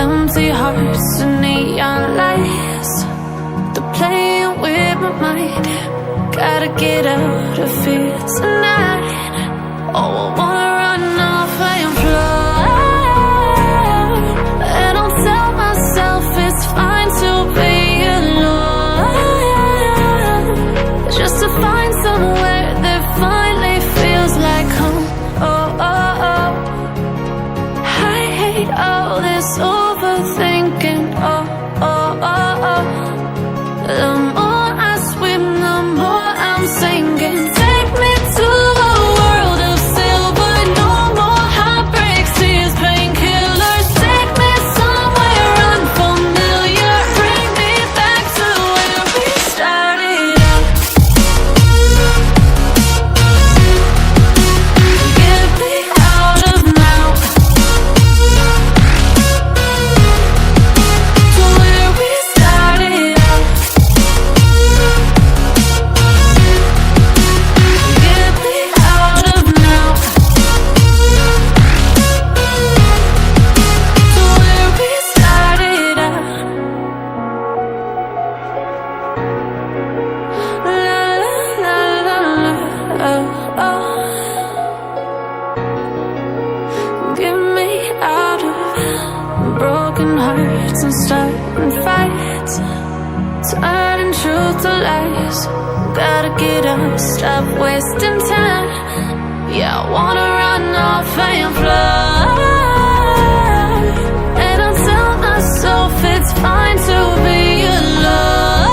Empty hearts and neon lights, they're playing with my mind. Gotta get out of here tonight. Oh, I wanna run off and fly, and I'll tell myself it's fine to be alone, just to find somewhere that finally feels like home. Oh, oh, oh. I hate all this overthinking. Oh, oh, oh, oh. The more I swim, the more I'm sinking. Take me to a world of silver. No more heartbreaks, tears, painkillers. Take me somewhere unfamiliar. Bring me back to where we started out. Get me out of now, to where we started out. Get me out of now, to where we started out. La la la la la, oh, oh. Get me out of broken hearts and starting fights, turning truth to lies. Gotta get up, stop wasting time. Yeah, I wanna run off and fly, and I'll tell myself it's fine to be alone,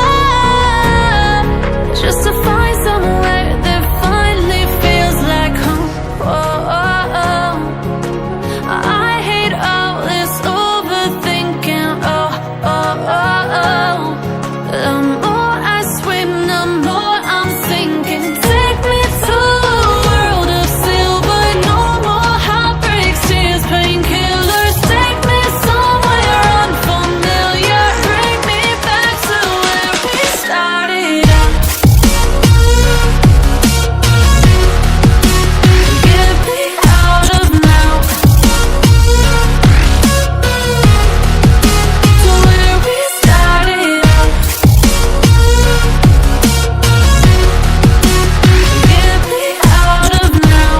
just to find somewhere that finally feels like home. Oh, oh, oh. I hate all this overthinking. Oh, oh, oh, oh. The more I swim, the more I'm sinking. Take me to a world of silver. No more heartbreaks, tears, painkillers. Take me somewhere unfamiliar. Bring me back to where we started out. Get me out of now, to where we started out. Get me out of now,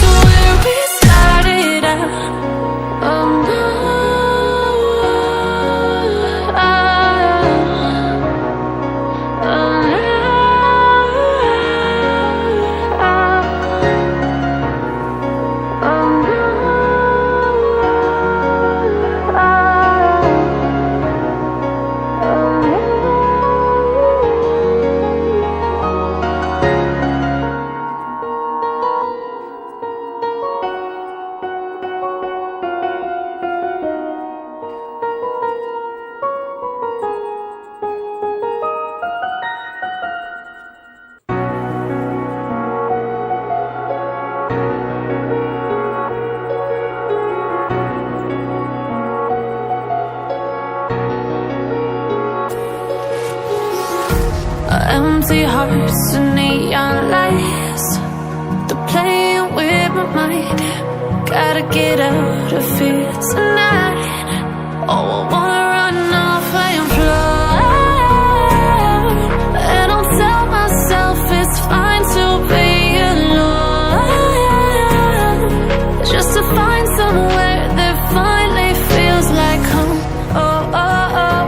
to where we started out. Oh, no. Oh, empty hearts and neon lights, they're playing with my mind. Gotta get out of here tonight. Oh, I wanna run off and fly, and I'll tell myself it's fine to be alone, just to find somewhere that finally feels like home. Oh, oh, oh.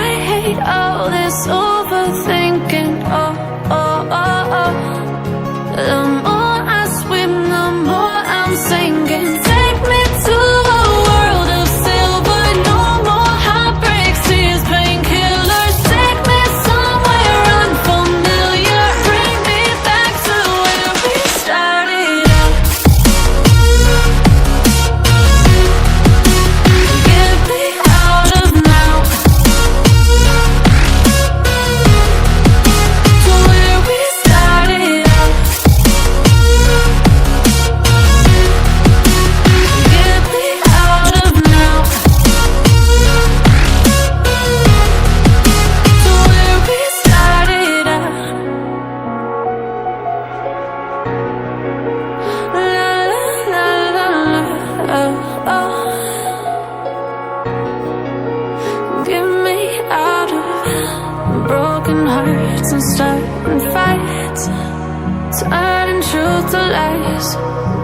I hate all this overthinking. Oh, oh, oh, oh. The more I swim, the more I'm sinking. Take me to a world of silver.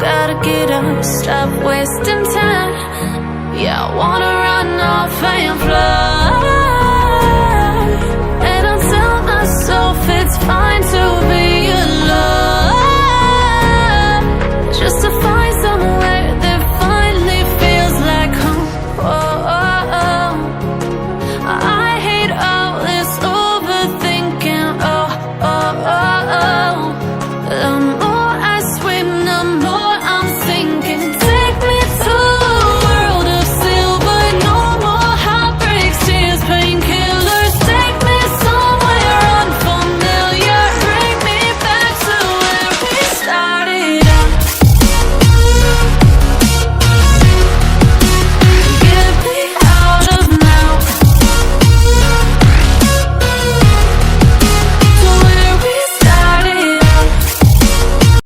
gotta get up, stop wasting time. Yeah, I wanna run off and fly.